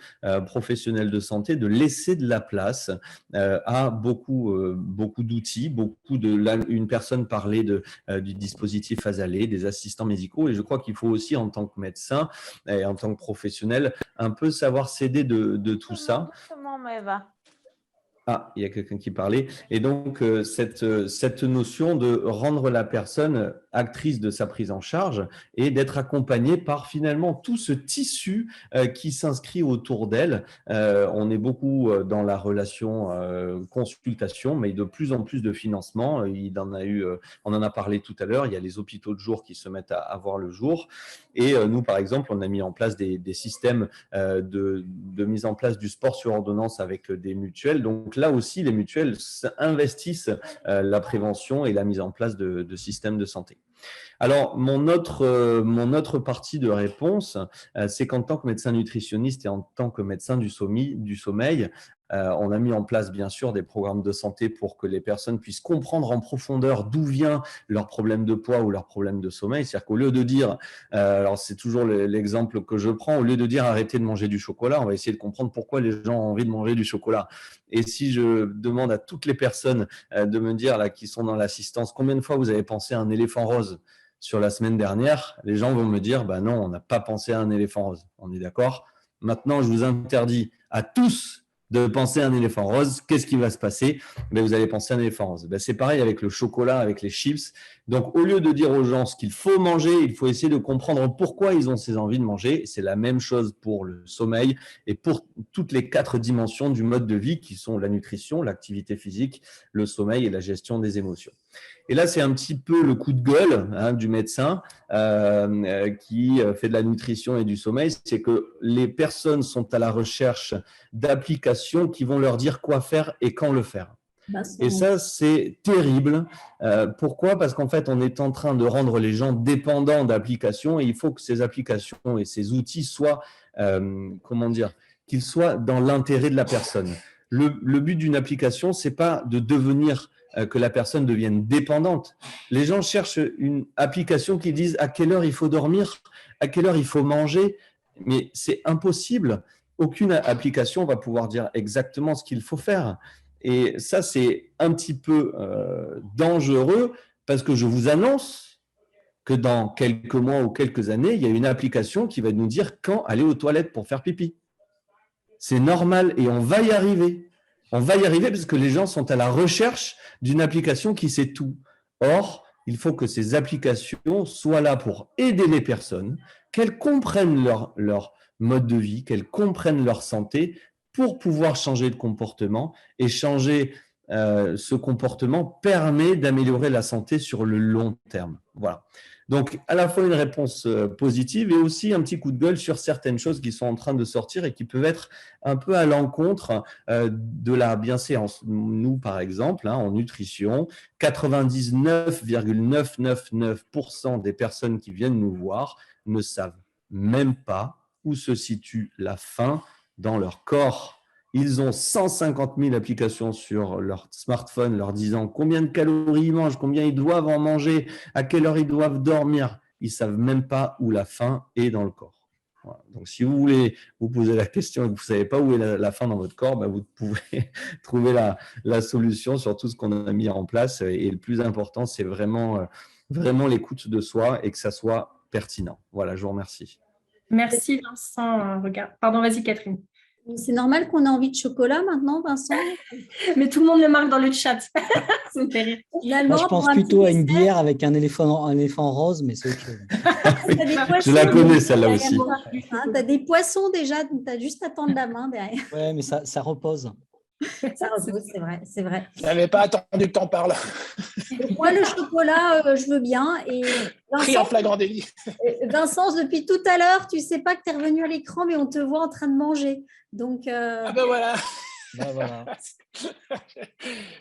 professionnel de santé de laisser de la place à beaucoup d'outils, une personne parlait du dispositif Azalée, des assistants médicaux. Et je crois qu'il faut aussi en tant que médecin et en tant que professionnel un peu savoir s'aider de tout ça. Ah, il y a quelqu'un qui parlait. Et donc, cette notion de rendre la personne actrice de sa prise en charge et d'être accompagnée par finalement tout ce tissu qui s'inscrit autour d'elle. On est beaucoup dans la relation consultation, mais de plus en plus de financement. On en a parlé tout à l'heure, il y a les hôpitaux de jour qui se mettent à voir le jour. Et nous, par exemple, on a mis en place des systèmes de mise en place du sport sur ordonnance avec des mutuelles. Donc là aussi, les mutuelles investissent la prévention et la mise en place de systèmes de santé. Alors, mon autre partie de réponse, c'est qu'en tant que médecin nutritionniste et en tant que médecin du sommeil, on a mis en place, bien sûr, des programmes de santé pour que les personnes puissent comprendre en profondeur d'où vient leur problème de poids ou leur problème de sommeil. C'est-à-dire qu'au lieu de dire, alors c'est toujours l'exemple que je prends, au lieu de dire arrêtez de manger du chocolat, on va essayer de comprendre pourquoi les gens ont envie de manger du chocolat. Et si je demande à toutes les personnes de me dire, là, qui sont dans l'assistance, combien de fois vous avez pensé à un éléphant rose sur la semaine dernière, les gens vont me dire, bah non, on n'a pas pensé à un éléphant rose. On est d'accord? Maintenant, je vous interdis à tous de penser à un éléphant rose. Qu'est-ce qui va se passer? Vous allez penser à un éléphant rose. C'est pareil avec le chocolat, avec les chips. Donc, au lieu de dire aux gens ce qu'il faut manger, il faut essayer de comprendre pourquoi ils ont ces envies de manger. C'est la même chose pour le sommeil et pour toutes les 4 dimensions du mode de vie qui sont la nutrition, l'activité physique, le sommeil et la gestion des émotions. Et là, c'est un petit peu le coup de gueule du médecin qui fait de la nutrition et du sommeil, c'est que les personnes sont à la recherche d'applications qui vont leur dire quoi faire et quand le faire. Et ça, c'est terrible. Pourquoi? Parce qu'en fait, on est en train de rendre les gens dépendants d'applications et il faut que ces applications et ces outils soient, qu'ils soient dans l'intérêt de la personne. Le but d'une application, c'est pas de devenir que la personne devienne dépendante. Les gens cherchent une application qui dise à quelle heure il faut dormir, à quelle heure il faut manger, mais c'est impossible. Aucune application va pouvoir dire exactement ce qu'il faut faire. Et ça, c'est un petit peu dangereux parce que je vous annonce que dans quelques mois ou quelques années, il y a une application qui va nous dire quand aller aux toilettes pour faire pipi. C'est normal et on va y arriver. On va y arriver parce que les gens sont à la recherche d'une application qui sait tout. Or, il faut que ces applications soient là pour aider les personnes, qu'elles comprennent leur mode de vie, qu'elles comprennent leur santé pour pouvoir changer de comportement. Et changer ce comportement permet d'améliorer la santé sur le long terme. Voilà. Donc, à la fois une réponse positive et aussi un petit coup de gueule sur certaines choses qui sont en train de sortir et qui peuvent être un peu à l'encontre de la bienséance. Nous, par exemple, en nutrition, 99,999% des personnes qui viennent nous voir ne savent même pas où se situe la faim dans leur corps. Ils ont 150 000 applications sur leur smartphone leur disant combien de calories ils mangent, combien ils doivent en manger, à quelle heure ils doivent dormir. Ils ne savent même pas où la faim est dans le corps. Voilà. Donc, si vous voulez vous poser la question et que vous ne savez pas où est la faim dans votre corps, vous pouvez trouver la solution sur tout ce qu'on a mis en place. Et le plus important, c'est vraiment l'écoute de soi et que ça soit pertinent. Voilà, je vous remercie. Merci Vincent. Pardon, vas-y Catherine. C'est normal qu'on ait envie de chocolat maintenant, Vincent? Mais tout le monde le marque dans le chat. Ça me fait rire. Moi, je pense plutôt à une bière avec un éléphant rose, mais c'est autre chose. Je la connais, celle-là aussi. Tu as des poissons déjà, donc tu as juste à tendre la main derrière. Oui, mais ça repose. Ça repose, c'est vrai. Je n'avais pas attendu que tu en parles. Moi, le chocolat, je veux bien. Et Pris en flagrant délit. Vincent, depuis tout à l'heure, tu ne sais pas que tu es revenu à l'écran, mais on te voit en train de manger. Donc, Ah ben voilà. Voilà.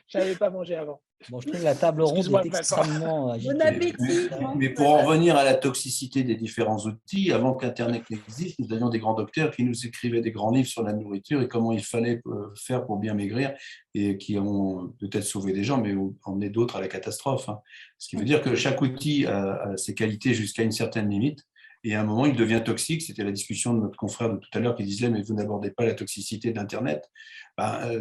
Je n'avais pas mangé avant. Bon, je trouve que la table ronde est extrêmement agitée. Bon appétit. Mais pour en revenir à la toxicité des différents outils, avant qu'Internet n'existe, nous avions des grands docteurs qui nous écrivaient des grands livres sur la nourriture et comment il fallait faire pour bien maigrir et qui ont peut-être sauvé des gens, mais ont emmené d'autres à la catastrophe. Ce qui veut dire que chaque outil a ses qualités jusqu'à une certaine limite. Et à un moment, il devient toxique. C'était la discussion de notre confrère de tout à l'heure qui disait « mais vous n'abordez pas la toxicité d'Internet ».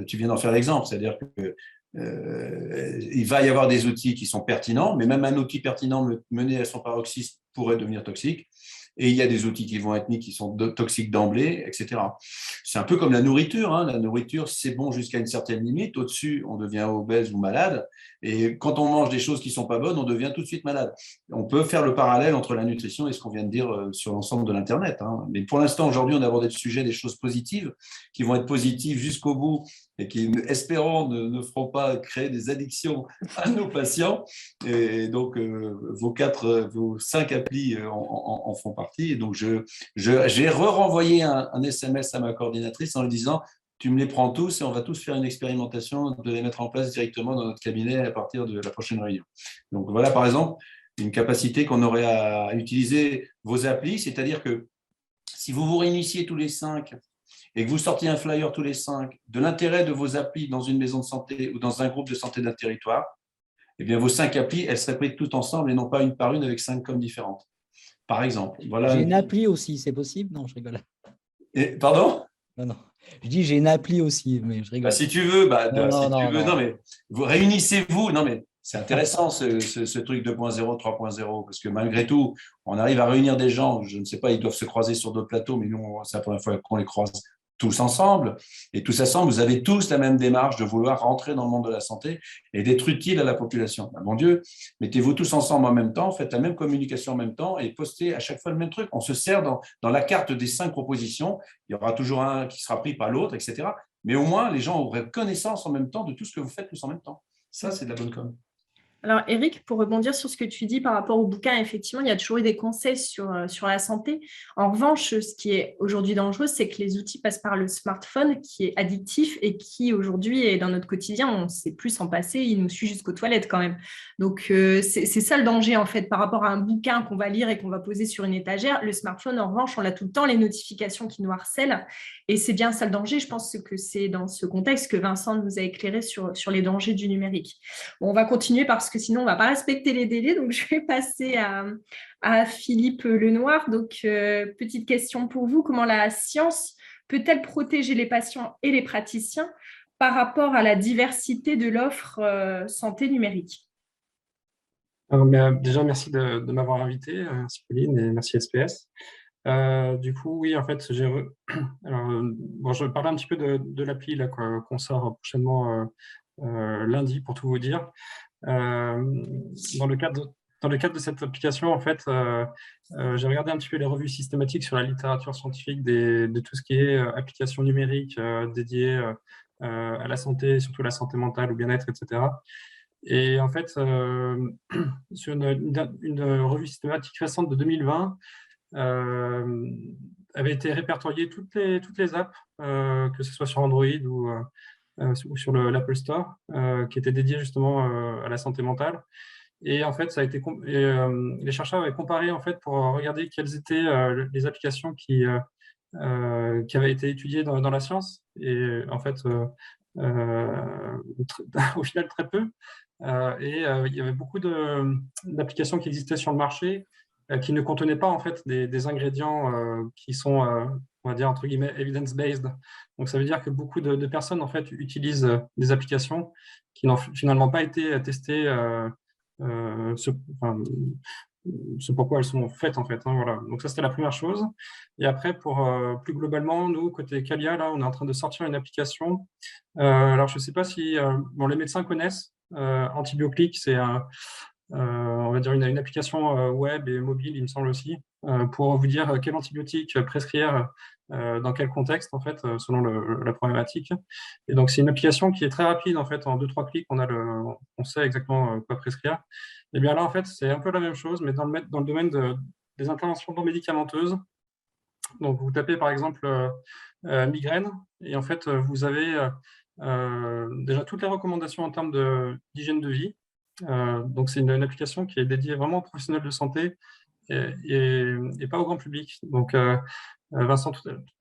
Tu viens d'en faire l'exemple, c'est-à-dire que il va y avoir des outils qui sont pertinents, mais même un outil pertinent mené à son paroxysme pourraient devenir toxiques. Et il y a des outils qui vont être mis qui sont toxiques d'emblée, etc. C'est un peu comme la nourriture. Hein. La nourriture, c'est bon jusqu'à une certaine limite. Au-dessus, on devient obèse ou malade. Et quand on mange des choses qui ne sont pas bonnes, on devient tout de suite malade. On peut faire le parallèle entre la nutrition et ce qu'on vient de dire sur l'ensemble de l'Internet. Hein. Mais pour l'instant, aujourd'hui, on a abordé le sujet des choses positives, qui vont être positives jusqu'au bout et qui, espérons, ne feront pas créer des addictions à nos patients. Et donc, vos 5 applis en font partie. Et donc, j'ai renvoyé un SMS à ma coordinatrice en lui disant « Tu me les prends tous et on va tous faire une expérimentation de les mettre en place directement dans notre cabinet à partir de la prochaine réunion. » Donc, voilà, par exemple, une capacité qu'on aurait à utiliser vos applis, c'est-à-dire que si vous vous réunissez tous les 5 et que vous sortiez un flyer tous les 5 de l'intérêt de vos applis dans une maison de santé ou dans un groupe de santé d'un territoire, eh bien, vos 5 applis, elles seraient prises toutes ensemble et non pas une par une avec 5 coms différentes. Par exemple. Voilà. J'ai une appli aussi, c'est possible? Non, je rigole. Pardon? Non. Je dis j'ai une appli aussi, mais je rigole. Si tu veux, non, mais vous réunissez-vous. Non, mais c'est intéressant ce truc 2.0, 3.0, parce que malgré tout, on arrive à réunir des gens, je ne sais pas, ils doivent se croiser sur d'autres plateaux, mais nous, c'est la première fois qu'on les croise tous ensemble. Et tous ensemble, vous avez tous la même démarche de vouloir rentrer dans le monde de la santé et d'être utile à la population. Ben, mon Dieu, mettez-vous tous ensemble en même temps, faites la même communication en même temps et postez à chaque fois le même truc. On se sert dans la carte des 5 propositions. Il y aura toujours un qui sera pris par l'autre, etc. Mais au moins, les gens auraient connaissance en même temps de tout ce que vous faites tous en même temps. Ça, c'est de la bonne com. Alors, Eric, pour rebondir sur ce que tu dis par rapport au bouquin, effectivement, il y a toujours eu des conseils sur la santé. En revanche, ce qui est aujourd'hui dangereux, c'est que les outils passent par le smartphone, qui est addictif et qui, aujourd'hui, est dans notre quotidien. On ne sait plus s'en passer. Il nous suit jusqu'aux toilettes quand même. Donc, c'est ça le danger, en fait, par rapport à un bouquin qu'on va lire et qu'on va poser sur une étagère. Le smartphone, en revanche, on a tout le temps les notifications qui nous harcèlent. Et c'est bien ça le danger. Je pense que c'est dans ce contexte que Vincent nous a éclairé sur les dangers du numérique. Bon, on va continuer parce que sinon, on ne va pas respecter les délais. Donc, je vais passer à Philippe Lenoir. Donc, petite question pour vous. Comment la science peut-elle protéger les patients et les praticiens par rapport à la diversité de l'offre santé numérique? Alors, déjà, merci de m'avoir invité, merci Pauline et merci SPS. Du coup, oui, en fait, je vais parler un petit peu de l'appli qu'on sort prochainement lundi, pour tout vous dire. Dans le cadre de cette application, en fait, j'ai regardé un petit peu les revues systématiques sur la littérature scientifique de tout ce qui est application numérique dédiée à la santé, surtout la santé mentale, au bien-être, etc. Et en fait, sur une revue systématique récente de 2020, avait été répertoriées toutes les apps, que ce soit sur Android ou sur l'Apple Store, qui étaient dédiées justement à la santé mentale. Et en fait, ça a été les chercheurs avaient comparé en fait pour regarder quelles étaient les applications qui avaient été étudiées dans la science. Et en fait, au final, très peu. Il y avait beaucoup d'applications qui existaient sur le marché qui ne contenaient pas en fait des ingrédients qui sont, on va dire entre guillemets, evidence-based. Donc ça veut dire que beaucoup de personnes en fait utilisent des applications qui n'ont finalement pas été testées, ce pourquoi elles sont faites en fait. Hein, voilà. Donc ça c'était la première chose. Et après, pour plus globalement, nous côté Calia, là, on est en train de sortir une application. Alors je ne sais pas si les médecins connaissent. Antibioclic, c'est on va dire une application web et mobile, il me semble aussi, pour vous dire quel antibiotique prescrire dans quel contexte, en fait, selon la problématique. Et donc, c'est une application qui est très rapide, en fait, en 2-3 clics, on sait exactement quoi prescrire. Et bien là, en fait, c'est un peu la même chose, mais dans le domaine des interventions non médicamenteuses. Donc, vous tapez, par exemple, migraine, et en fait, vous avez déjà toutes les recommandations en termes d'hygiène de vie. Donc, c'est une application qui est dédiée vraiment aux professionnels de santé et pas au grand public. Donc, Vincent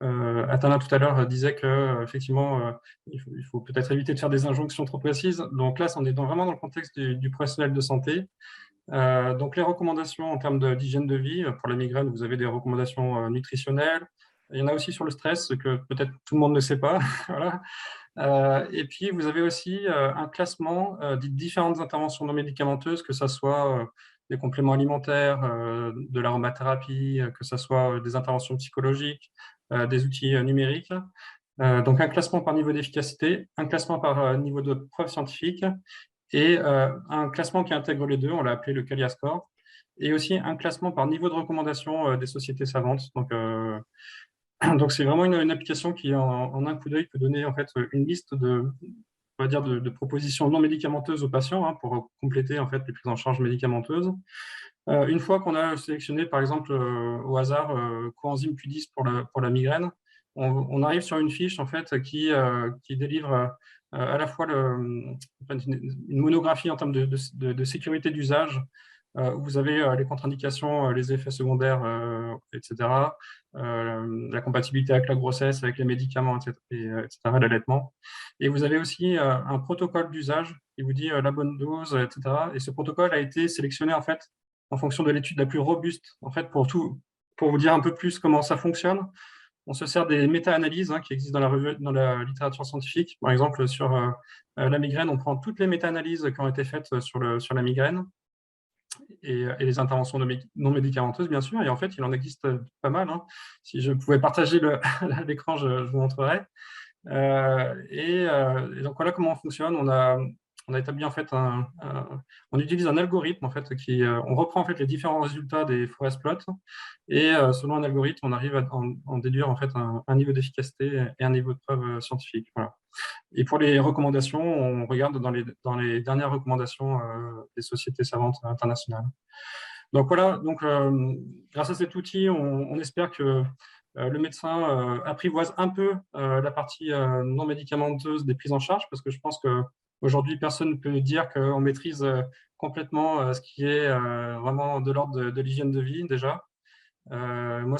Atala tout à l'heure disait qu'effectivement, il faut peut-être éviter de faire des injonctions trop précises. Donc là, on est vraiment dans le contexte du professionnel de santé. Donc, les recommandations en termes d'hygiène de vie, pour la migraine, vous avez des recommandations nutritionnelles. Il y en a aussi sur le stress, ce que peut-être tout le monde ne sait pas. Voilà. Et puis, vous avez aussi un classement des différentes interventions non médicamenteuses, que ce soit des compléments alimentaires, de l'aromathérapie, que ce soit des interventions psychologiques, des outils numériques. Donc un classement par niveau d'efficacité, un classement par niveau de preuve scientifique et un classement qui intègre les deux, on l'a appelé le Calia Score, et aussi un classement par niveau de recommandation des sociétés savantes. Donc c'est vraiment une application qui, en un coup d'œil, peut donner en fait une liste on va dire de propositions non médicamenteuses aux patients, hein, pour compléter en fait les prises en charge médicamenteuses. Une fois qu'on a sélectionné, par exemple, au hasard, coenzyme Q10 pour la migraine, on arrive sur une fiche en fait qui délivre à la fois une monographie en termes de sécurité d'usage, où vous avez les contre-indications, les effets secondaires, etc., la compatibilité avec la grossesse, avec les médicaments, etc., l'allaitement. Et vous avez aussi un protocole d'usage qui vous dit la bonne dose, etc. Et ce protocole a été sélectionné en fait en fonction de l'étude la plus robuste. En fait, pour vous dire un peu plus comment ça fonctionne, on se sert des méta-analyses, hein, qui existent dans la littérature scientifique. Par exemple, sur la migraine, on prend toutes les méta-analyses qui ont été faites sur la migraine et les interventions non médicamenteuses, bien sûr. Et en fait, il en existe pas mal, hein. Si je pouvais partager l'écran, je vous montrerais. Et donc voilà comment on fonctionne. On a établi en fait on utilise un algorithme en fait on reprend en fait les différents résultats des forest plots et selon un algorithme, on arrive à en déduire en fait un niveau d'efficacité et un niveau de preuve scientifique. Voilà. Et pour les recommandations, on regarde dans les dernières recommandations des sociétés savantes internationales. Donc voilà, grâce à cet outil, on espère que le médecin apprivoise un peu la partie non médicamenteuse des prises en charge, parce que je pense qu'aujourd'hui, personne ne peut dire qu'on maîtrise complètement ce qui est vraiment de l'ordre de l'hygiène de vie déjà. Moi,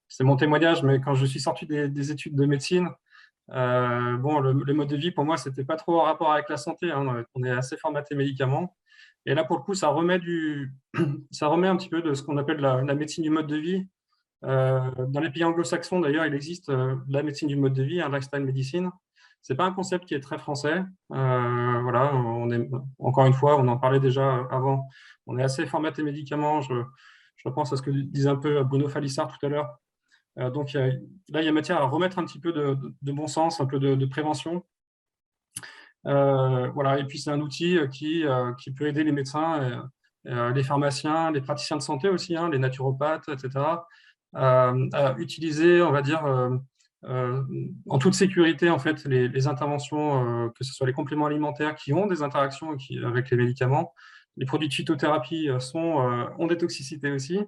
c'est mon témoignage, mais quand je suis sorti des études de médecine, le mode de vie, pour moi, c'était pas trop en rapport avec la santé, hein. On est assez formaté médicaments. Et là, pour le coup, ça remet un petit peu de ce qu'on appelle la médecine du mode de vie. Dans les pays anglo-saxons, d'ailleurs, il existe la médecine du mode de vie, lifestyle medicine. C'est pas un concept qui est très français. Voilà, encore une fois, on en parlait déjà avant. On est assez formaté médicaments. Je repense à ce que disait un peu Bruno Falissard tout à l'heure. Donc là, il y a matière à remettre un petit peu de bon sens, un peu de prévention. Voilà, et puis c'est un outil qui peut aider les médecins, les pharmaciens, les praticiens de santé aussi, hein, les naturopathes, etc., à utiliser, on va dire, en toute sécurité en fait les interventions, que ce soit les compléments alimentaires qui ont des interactions avec les médicaments. Les produits de phytothérapie ont des toxicités aussi.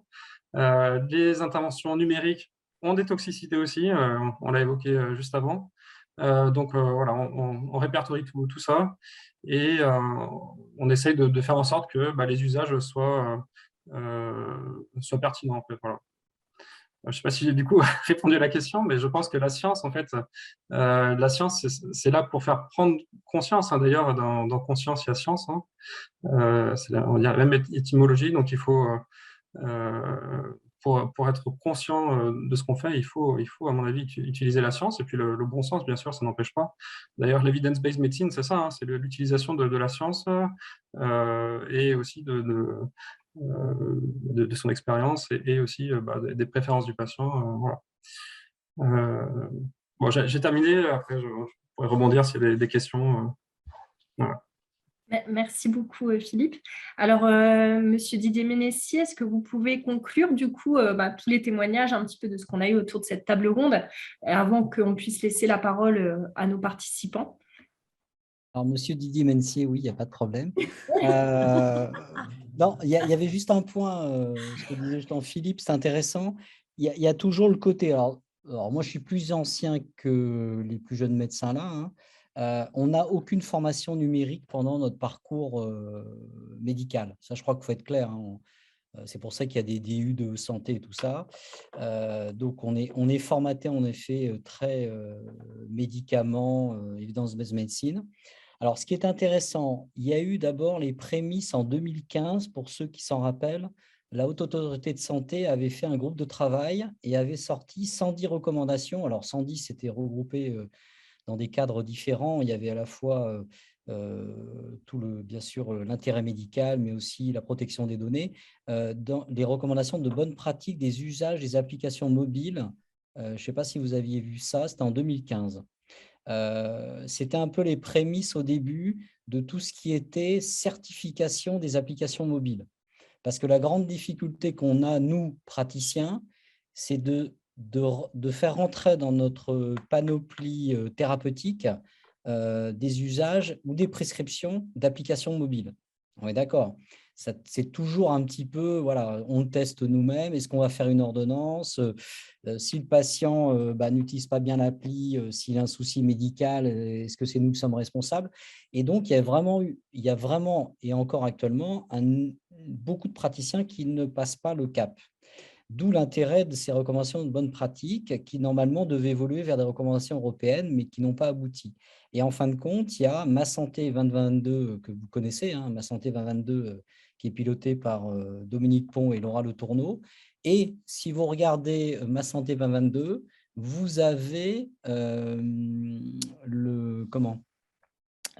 Les interventions numériques ont des toxicités aussi, on l'a évoqué juste avant. Voilà, on répertorie tout ça et on essaye de faire en sorte que les usages soient pertinents. En fait, voilà. Je ne sais pas si j'ai du coup répondu à la question, mais je pense que la science, en fait, c'est là pour faire prendre conscience. Hein, d'ailleurs, dans conscience, il y a science. Hein. On dirait même étymologie, donc il faut pour être conscient de ce qu'on fait, il faut, à mon avis, utiliser la science et puis le bon sens, bien sûr, ça n'empêche pas. D'ailleurs, l'evidence-based medicine, c'est ça, hein, c'est l'utilisation de la science et aussi de son expérience et aussi des préférences du patient. Voilà. Bon, j'ai terminé, après je pourrais rebondir s'il y a des questions. Voilà. Merci beaucoup, Philippe. Alors, Monsieur Didier Ménessier, est-ce que vous pouvez conclure du coup tous les témoignages un petit peu de ce qu'on a eu autour de cette table ronde avant qu'on puisse laisser la parole à nos participants? Alors, Monsieur Didier Ménessier, oui, il n'y a pas de problème. Non, il y avait juste un point, ce que disait justement Philippe, c'est intéressant. Il y a toujours le côté, alors moi je suis plus ancien que les plus jeunes médecins là, hein. On n'a aucune formation numérique pendant notre parcours médical. Ça, je crois qu'il faut être clair, hein. C'est pour ça qu'il y a des DU de santé et tout ça. Donc, on est formaté en effet très médicaments, evidence-based medicine. Alors, ce qui est intéressant, il y a eu d'abord les prémices en 2015, pour ceux qui s'en rappellent. La Haute Autorité de Santé avait fait un groupe de travail et avait sorti 110 recommandations. Alors, 110, c'était regroupé dans des cadres différents. Il y avait à la fois bien sûr l'intérêt médical, mais aussi la protection des données, dans les recommandations de bonnes pratiques des usages des applications mobiles. Je ne sais pas si vous aviez vu ça, c'était en 2015. C'était un peu les prémices au début de tout ce qui était certification des applications mobiles. Parce que la grande difficulté qu'on a, nous, praticiens, c'est de faire rentrer dans notre panoplie thérapeutique des usages ou des prescriptions d'applications mobiles. On est d'accord. C'est toujours un petit peu, voilà, on le teste nous-mêmes. Est-ce qu'on va faire une ordonnance? Si le patient n'utilise pas bien l'appli, s'il a un souci médical, est-ce que c'est nous qui sommes responsables? Et donc, il y a vraiment, et encore actuellement, beaucoup de praticiens qui ne passent pas le cap. D'où l'intérêt de ces recommandations de bonnes pratiques qui, normalement, devaient évoluer vers des recommandations européennes, mais qui n'ont pas abouti. Et en fin de compte, il y a Ma Santé 2022, que vous connaissez, Ma Santé 2022, qui est piloté par Dominique Pont et Laura Le Tourneau. Et si vous regardez Ma Santé 2022, vous avez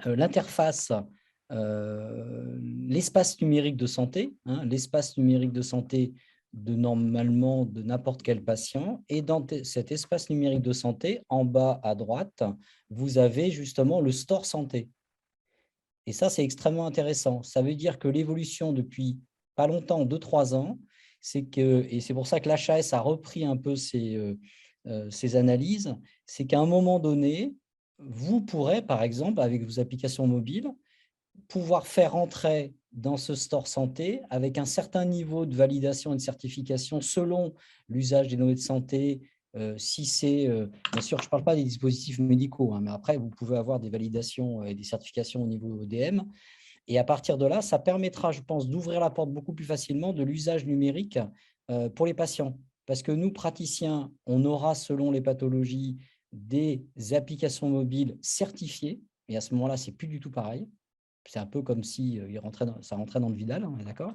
l'interface, l'espace numérique de santé, l'espace numérique de santé normalement de n'importe quel patient. Et dans cet espace numérique de santé, en bas à droite, vous avez justement le store santé. Et ça, c'est extrêmement intéressant. Ça veut dire que l'évolution depuis pas longtemps, 2-3 ans, et c'est pour ça que l'HAS a repris un peu ces analyses, c'est qu'à un moment donné, vous pourrez, par exemple, avec vos applications mobiles, pouvoir faire entrer dans ce store santé avec un certain niveau de validation et de certification selon l'usage des données de santé. Si c'est, bien sûr, je ne parle pas des dispositifs médicaux, mais après, vous pouvez avoir des validations et des certifications au niveau ODM. Et à partir de là, ça permettra, je pense, d'ouvrir la porte beaucoup plus facilement de l'usage numérique pour les patients. Parce que nous, praticiens, on aura, selon les pathologies, des applications mobiles certifiées. Et à ce moment-là, ce n'est plus du tout pareil. C'est un peu comme si ça rentrait dans le Vidal, on est d'accord.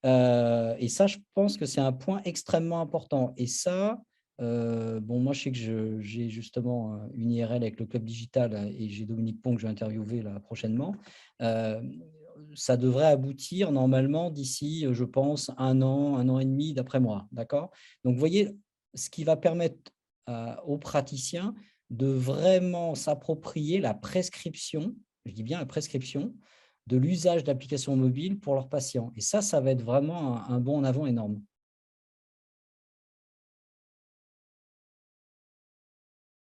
Et ça, je pense que c'est un point extrêmement important. Et ça, moi, je sais que j'ai justement une IRL avec le Club Digital et j'ai Dominique Pont que je vais interviewer là, prochainement. Ça devrait aboutir normalement d'ici, je pense, un an et demi, d'après moi. D'accord. Donc, vous voyez, ce qui va permettre aux praticiens de vraiment s'approprier la prescription, je dis bien la prescription, de l'usage d'applications mobiles pour leurs patients. Et ça va être vraiment un bond en avant énorme.